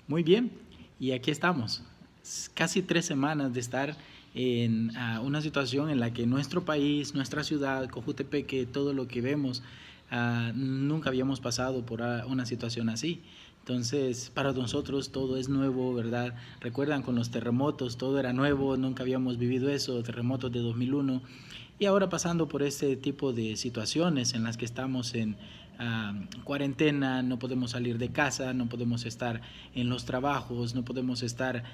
Muy bien, y aquí estamos. Casi 3 semanas de estar en una situación en la que nuestro país, nuestra ciudad, Cojutepeque, todo lo que vemos, nunca habíamos pasado por una situación así. Entonces, para nosotros todo es nuevo, ¿verdad? Recuerdan con los terremotos, todo era nuevo, nunca habíamos vivido eso, terremotos de 2001. Y ahora pasando por este tipo de situaciones en las que estamos en cuarentena, no podemos salir de casa, no podemos estar en los trabajos, no podemos estar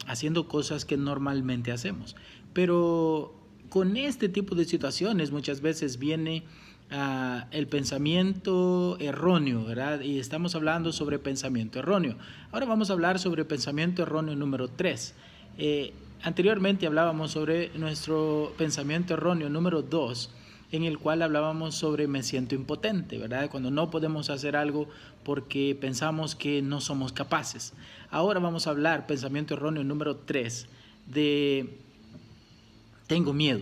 haciendo cosas que normalmente hacemos. Pero con este tipo de situaciones muchas veces viene el pensamiento erróneo, ¿verdad? Y estamos hablando sobre pensamiento erróneo. Ahora vamos a hablar sobre pensamiento erróneo número 3. Anteriormente hablábamos sobre nuestro pensamiento erróneo número 2, en el cual hablábamos sobre me siento impotente, ¿verdad? Cuando no podemos hacer algo porque pensamos que no somos capaces. Ahora vamos a hablar, pensamiento erróneo número 3, de tengo miedo,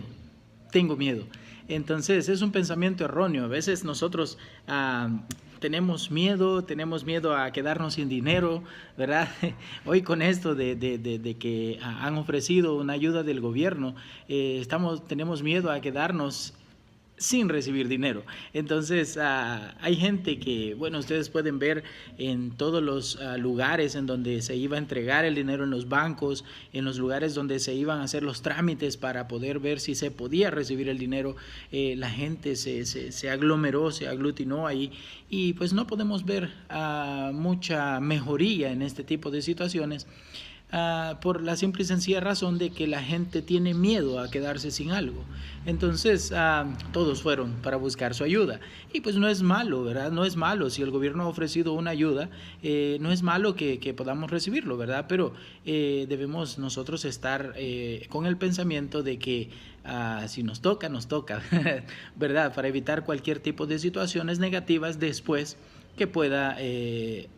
tengo miedo. Entonces es un pensamiento erróneo. A veces nosotros tenemos miedo a quedarnos sin dinero, ¿verdad? Hoy con esto de que han ofrecido una ayuda del gobierno, tenemos miedo a quedarnos sin recibir dinero. Entonces, hay gente que, bueno, ustedes pueden ver en todos los lugares en donde se iba a entregar el dinero en los bancos, en los lugares donde se iban a hacer los trámites para poder ver si se podía recibir el dinero, la gente se aglomeró, se aglutinó ahí y pues no podemos ver mucha mejoría en este tipo de situaciones. Por la simple y sencilla razón de que la gente tiene miedo a quedarse sin algo. Entonces, todos fueron para buscar su ayuda. Y pues no es malo, ¿verdad? No es malo. Si el gobierno ha ofrecido una ayuda, no es malo que podamos recibirlo, ¿verdad? Pero debemos nosotros estar con el pensamiento de que si nos toca, nos toca, ¿verdad? Para evitar cualquier tipo de situaciones negativas después que pueda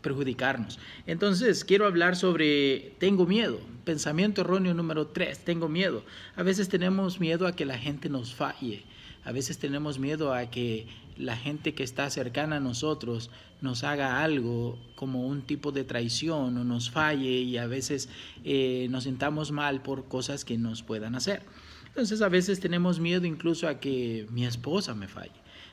perjudicarnos. Entonces, quiero hablar sobre tengo miedo. Pensamiento erróneo número 3, tengo miedo. A veces tenemos miedo a que la gente nos falle. A veces tenemos miedo a que la gente que está cercana a nosotros nos haga algo como un tipo de traición o nos falle y a veces nos sintamos mal por cosas que nos puedan hacer. Entonces a veces tenemos miedo incluso a que mi esposa me falle.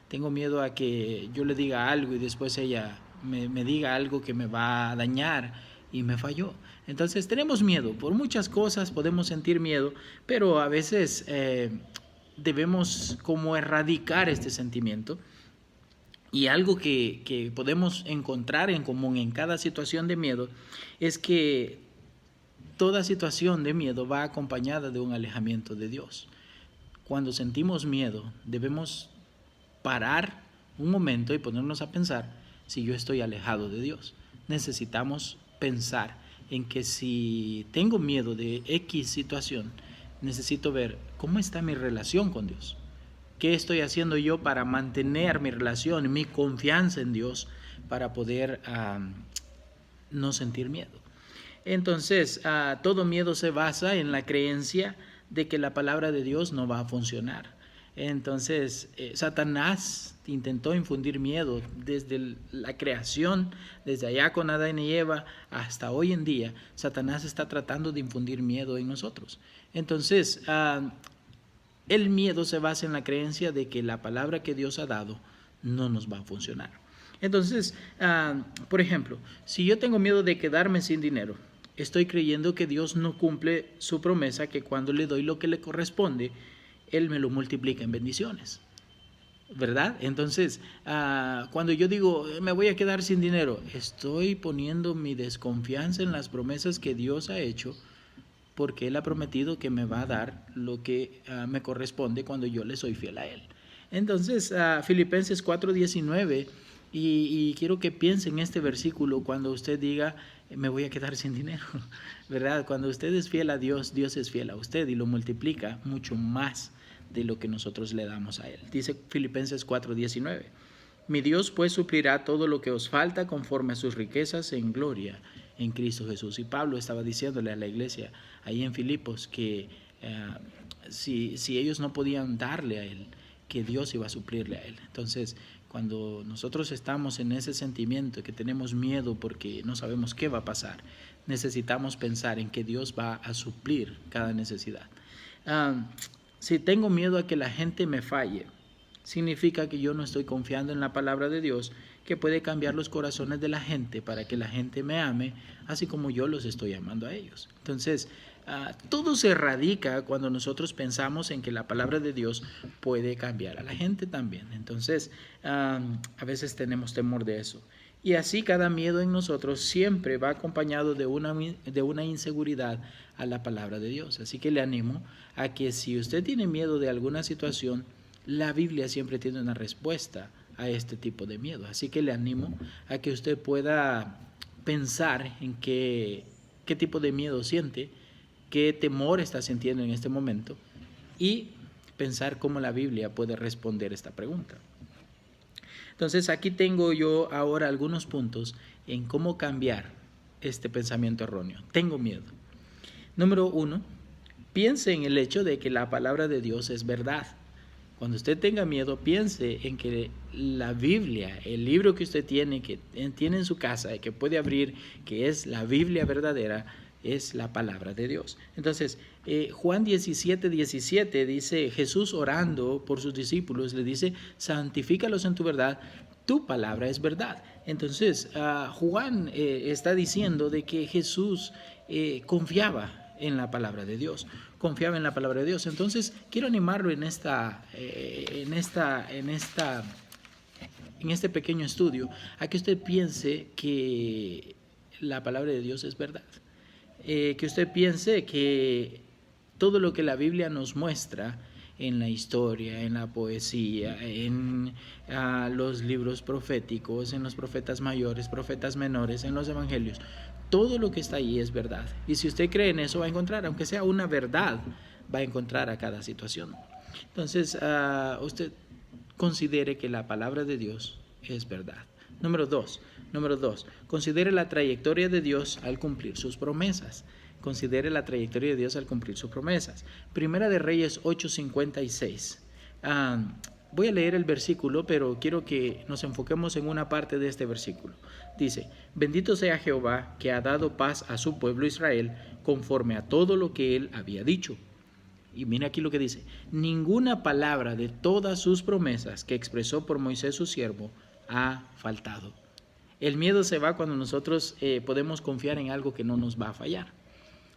Tengo miedo a que yo le diga algo y después ella me diga algo que me va a dañar y me falló. Entonces tenemos miedo, por muchas cosas podemos sentir miedo, pero a veces debemos como erradicar este sentimiento. Y algo que podemos encontrar en común en cada situación de miedo es que toda situación de miedo va acompañada de un alejamiento de Dios. Cuando sentimos miedo, debemos parar un momento y ponernos a pensar si yo estoy alejado de Dios. Necesitamos pensar en que si tengo miedo de X situación, necesito ver cómo está mi relación con Dios. ¿Qué estoy haciendo yo para mantener mi relación, mi confianza en Dios, para poder no sentir miedo? Entonces, todo miedo se basa en la creencia de que la palabra de Dios no va a funcionar. Entonces, Satanás intentó infundir miedo desde la creación, desde allá con Adán y Eva hasta hoy en día. Satanás está tratando de infundir miedo en nosotros. Entonces, el miedo se basa en la creencia de que la palabra que Dios ha dado no nos va a funcionar. Entonces, por ejemplo, si yo tengo miedo de quedarme sin dinero, estoy creyendo que Dios no cumple su promesa, que cuando le doy lo que le corresponde, Él me lo multiplica en bendiciones, ¿verdad? Entonces, cuando yo digo, me voy a quedar sin dinero, estoy poniendo mi desconfianza en las promesas que Dios ha hecho, porque Él ha prometido que me va a dar lo que me corresponde cuando yo le soy fiel a Él. Entonces, Filipenses 4:19, y quiero que piense en este versículo cuando usted diga, me voy a quedar sin dinero, ¿verdad? Cuando usted es fiel a Dios, Dios es fiel a usted y lo multiplica mucho más de lo que nosotros le damos a Él. Dice Filipenses 4:19, mi Dios pues suplirá todo lo que os falta conforme a sus riquezas en gloria en Cristo Jesús. Y Pablo estaba diciéndole a la iglesia ahí en Filipos que si ellos no podían darle a Él, que Dios iba a suplirle a Él. Entonces, cuando nosotros estamos en ese sentimiento que tenemos miedo porque no sabemos qué va a pasar, necesitamos pensar en que Dios va a suplir cada necesidad. Si tengo miedo a que la gente me falle, significa que yo no estoy confiando en la palabra de Dios, que puede cambiar los corazones de la gente para que la gente me ame, así como yo los estoy amando a ellos. Entonces, todo se radica cuando nosotros pensamos en que la palabra de Dios puede cambiar a la gente también. Entonces, a veces tenemos temor de eso. Y así cada miedo en nosotros siempre va acompañado de una inseguridad a la palabra de Dios. Así que le animo a que si usted tiene miedo de alguna situación, la Biblia siempre tiene una respuesta a este tipo de miedo. Así que le animo a que usted pueda pensar en qué tipo de miedo siente, qué temor está sintiendo en este momento y pensar cómo la Biblia puede responder esta pregunta. Entonces aquí tengo yo ahora algunos puntos en cómo cambiar este pensamiento erróneo. Tengo miedo. Número 1, piense en el hecho de que la palabra de Dios es verdad. Cuando usted tenga miedo, piense en que la Biblia, el libro que usted tiene, que tiene en su casa y que puede abrir, que es la Biblia verdadera, es la palabra de Dios. Entonces, Juan 17:17 dice, Jesús orando por sus discípulos, le dice, santifícalos en tu verdad, tu palabra es verdad. Entonces, Juan está diciendo de que Jesús confiaba en la palabra de Dios, confiaba en la palabra de Dios. Entonces, quiero animarlo en este pequeño estudio a que usted piense que la palabra de Dios es verdad. Que usted piense que todo lo que la Biblia nos muestra en la historia, en la poesía, en los libros proféticos, en los profetas mayores, profetas menores, en los evangelios, todo lo que está ahí es verdad. Y si usted cree en eso, va a encontrar, aunque sea una verdad, va a encontrar a cada situación. Entonces, usted considere que la palabra de Dios es verdad. Número dos, considere la trayectoria de Dios al cumplir sus promesas. Considere la trayectoria de Dios al cumplir sus promesas. Primera de Reyes 8:56. Voy a leer el versículo, pero quiero que nos enfoquemos en una parte de este versículo. Dice, bendito sea Jehová, que ha dado paz a su pueblo Israel, conforme a todo lo que él había dicho. Y mira aquí lo que dice, ninguna palabra de todas sus promesas que expresó por Moisés su siervo ha faltado. El miedo se va cuando nosotros podemos confiar en algo que no nos va a fallar.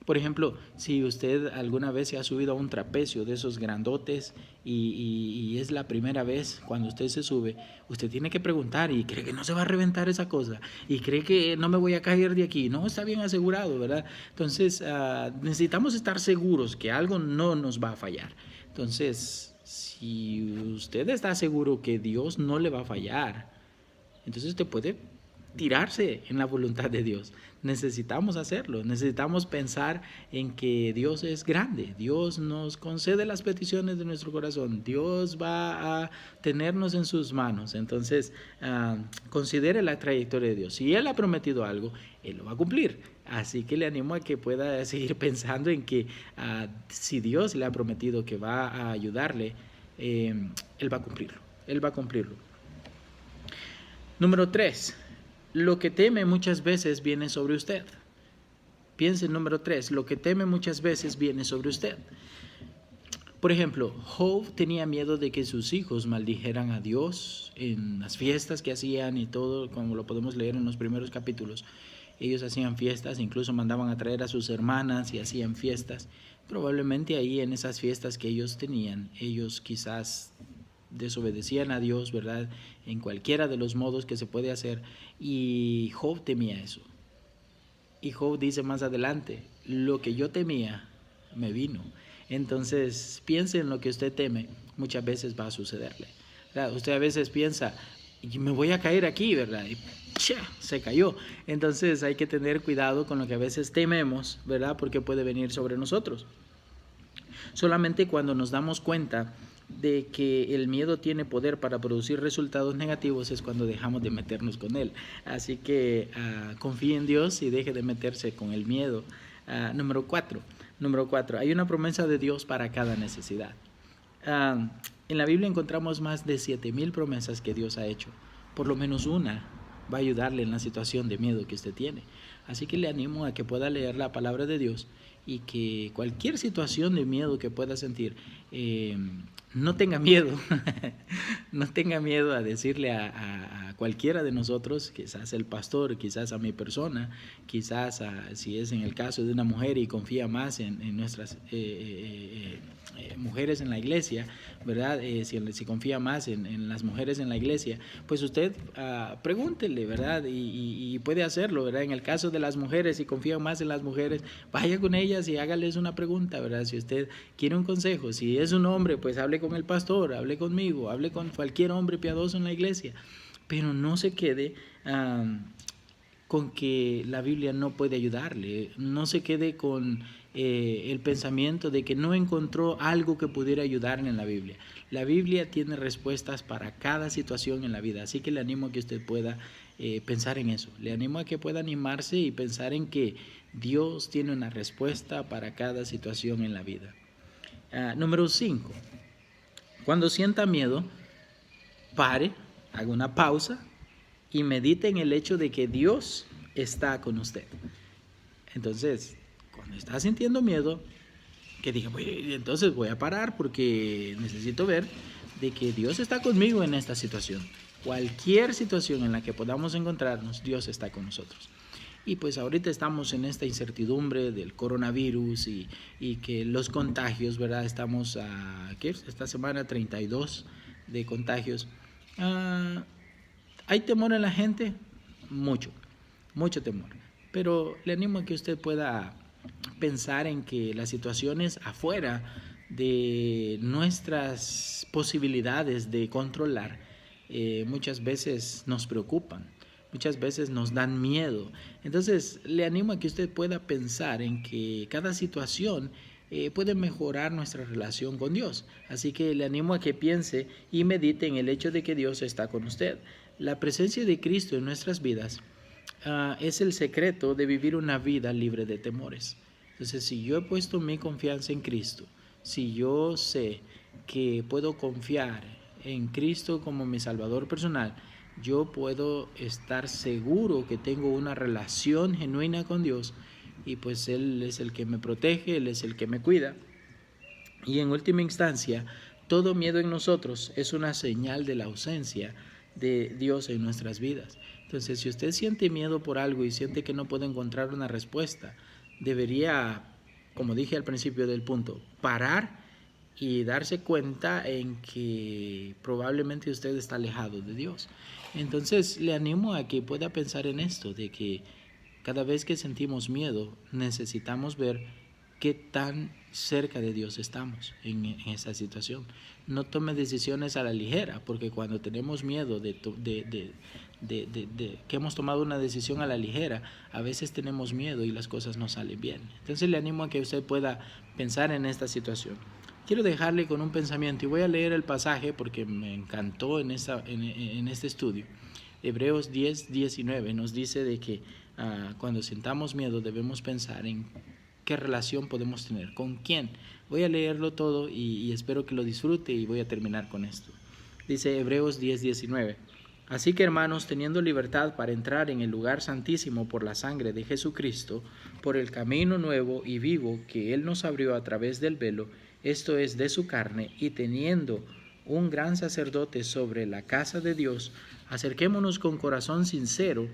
Por ejemplo, si usted alguna vez se ha subido a un trapecio de esos grandotes y es la primera vez cuando usted se sube, usted tiene que preguntar y cree que no se va a reventar esa cosa y cree que no me voy a caer de aquí. No, está bien asegurado, ¿verdad? Entonces, necesitamos estar seguros que algo no nos va a fallar. Entonces, si usted está seguro que Dios no le va a fallar, entonces usted puede tirarse en la voluntad de Dios. Necesitamos hacerlo, necesitamos pensar en que Dios es grande, Dios nos concede las peticiones de nuestro corazón, Dios va a tenernos en sus manos. Entonces, considere la trayectoria de Dios. Si Él ha prometido algo, Él lo va a cumplir. Así que le animo a que pueda seguir pensando en que si Dios le ha prometido que va a ayudarle, Él va a cumplirlo. Él va a cumplirlo. Número 3. Lo que teme muchas veces viene sobre usted. Piense en número 3. Lo que teme muchas veces viene sobre usted. Por ejemplo, Job tenía miedo de que sus hijos maldijeran a Dios en las fiestas que hacían y todo, como lo podemos leer en los primeros capítulos. Ellos hacían fiestas, incluso mandaban a traer a sus hermanas y hacían fiestas. Probablemente ahí en esas fiestas que ellos tenían, ellos quizás desobedecían a Dios, ¿verdad? En cualquiera de los modos que se puede hacer. Y Job temía eso. Y Job dice más adelante, lo que yo temía me vino. Entonces, piense en lo que usted teme, muchas veces va a sucederle. ¿Verdad? Usted a veces piensa, me voy a caer aquí, ¿verdad? Y se cayó. Entonces hay que tener cuidado con lo que a veces tememos, ¿verdad? Porque puede venir sobre nosotros. Solamente cuando nos damos cuenta de que el miedo tiene poder para producir resultados negativos es cuando dejamos de meternos con él. Así que confíe en Dios y deje de meterse con el miedo. Número 4. Hay una promesa de Dios para cada necesidad. En la Biblia encontramos más de 7,000 promesas que Dios ha hecho. Por lo menos una va a ayudarle en la situación de miedo que usted tiene. Así que le animo a que pueda leer la palabra de Dios y que cualquier situación de miedo que pueda sentir, no tenga miedo, no tenga miedo a decirle a cualquiera de nosotros, quizás el pastor, quizás a mi persona, quizás si es en el caso de una mujer y confía más en nuestras mujeres en la iglesia, ¿verdad? Si confía más en las mujeres en la iglesia, pues usted pregúntele, ¿verdad? Y puede hacerlo, ¿verdad? En el caso de las mujeres, si confía más en las mujeres, vaya con ellas y hágales una pregunta, ¿verdad? Si usted quiere un consejo, si es un hombre, pues hable con el pastor, hable conmigo, hable con cualquier hombre piadoso en la iglesia, pero no se quede con que la Biblia no puede ayudarle, no se quede con el pensamiento de que no encontró algo que pudiera ayudarle en la Biblia. La Biblia tiene respuestas para cada situación en la vida, así que le animo a que usted pueda pensar en eso, le animo a que pueda animarse y pensar en que Dios tiene una respuesta para cada situación en la vida. Número 5, cuando sienta miedo, pare, haga una pausa y medite en el hecho de que Dios está con usted. Entonces, cuando está sintiendo miedo, que diga, entonces voy a parar porque necesito ver de que Dios está conmigo en esta situación. Cualquier situación en la que podamos encontrarnos, Dios está con nosotros. Y pues ahorita estamos en esta incertidumbre del coronavirus y que los contagios, ¿verdad? Estamos ¿qué es? Esta semana 32 de contagios. ¿Hay temor en la gente? Mucho, mucho temor. Pero le animo a que usted pueda pensar en que las situaciones afuera de nuestras posibilidades de controlar muchas veces nos preocupan, muchas veces nos dan miedo. Entonces le animo a que usted pueda pensar en que cada situación puede mejorar nuestra relación con Dios. Así que le animo a que piense y medite en el hecho de que Dios está con usted. La presencia de Cristo en nuestras vidas es el secreto de vivir una vida libre de temores. Entonces, si yo he puesto mi confianza en Cristo, si yo sé que puedo confiar en Cristo como mi Salvador personal, yo puedo estar seguro que tengo una relación genuina con Dios y pues Él es el que me protege, Él es el que me cuida. Y en última instancia, todo miedo en nosotros es una señal de la ausencia de Dios en nuestras vidas. Entonces, si usted siente miedo por algo y siente que no puede encontrar una respuesta, debería, como dije al principio del punto, parar y darse cuenta en que probablemente usted está alejado de Dios. Entonces, le animo a que pueda pensar en esto, de que cada vez que sentimos miedo, necesitamos ver qué tan cerca de Dios estamos en esa situación. No tome decisiones a la ligera, porque cuando tenemos miedo de que hemos tomado una decisión a la ligera, a veces tenemos miedo y las cosas no salen bien. Entonces le animo a que usted pueda pensar en esta situación. Quiero dejarle con un pensamiento y voy a leer el pasaje porque me encantó en este estudio. Hebreos 10:19 nos dice de que cuando sintamos miedo debemos pensar en qué relación podemos tener, con quién. Voy a leerlo todo y espero que lo disfrute y voy a terminar con esto. Dice Hebreos 10:19. Así que hermanos, teniendo libertad para entrar en el lugar santísimo por la sangre de Jesucristo, por el camino nuevo y vivo que Él nos abrió a través del velo, esto es de su carne, y teniendo un gran sacerdote sobre la casa de Dios, acerquémonos con corazón sincero,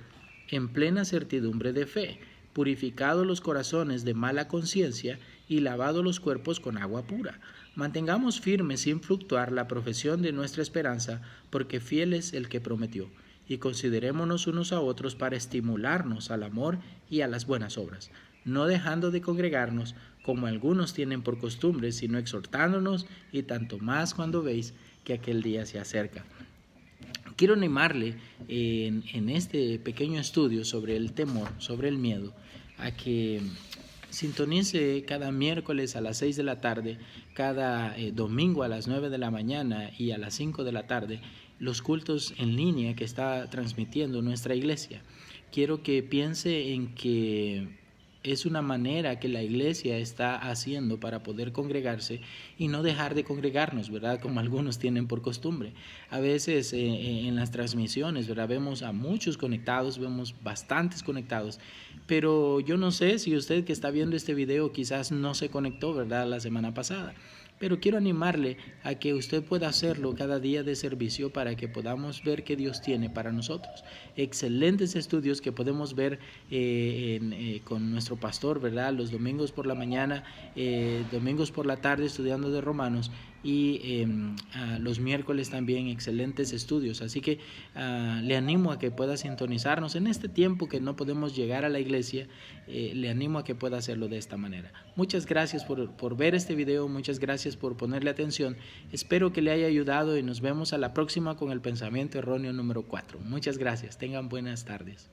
en plena certidumbre de fe, purificados los corazones de mala conciencia y lavados los cuerpos con agua pura. Mantengamos firme sin fluctuar la profesión de nuestra esperanza, porque fiel es el que prometió. Y considerémonos unos a otros para estimularnos al amor y a las buenas obras, no dejando de congregarnos, como algunos tienen por costumbre, sino exhortándonos, y tanto más cuando veis que aquel día se acerca. Quiero animarle en este pequeño estudio sobre el temor, sobre el miedo, a que sintonice cada miércoles a las 6 de la tarde, cada domingo a las 9 de la mañana y a las 5 de la tarde, los cultos en línea que está transmitiendo nuestra iglesia. Quiero que piense en que es una manera que la iglesia está haciendo para poder congregarse y no dejar de congregarnos, ¿verdad? Como algunos tienen por costumbre. A veces en las transmisiones, ¿verdad? Vemos a muchos conectados, vemos bastantes conectados, pero yo no sé si usted que está viendo este video quizás no se conectó, ¿verdad? La semana pasada. Pero quiero animarle a que usted pueda hacerlo cada día de servicio para que podamos ver qué Dios tiene para nosotros. Excelentes estudios que podemos ver con nuestro pastor, ¿verdad? Los domingos por la mañana, domingos por la tarde estudiando de Romanos y los miércoles también excelentes estudios. Así que le animo a que pueda sintonizarnos en este tiempo que no podemos llegar a la iglesia. Le animo a que pueda hacerlo de esta manera. Muchas gracias por ver este video, muchas gracias por ponerle atención. Espero que le haya ayudado y nos vemos a la próxima con el pensamiento erróneo número 4. Muchas gracias, tengan buenas tardes.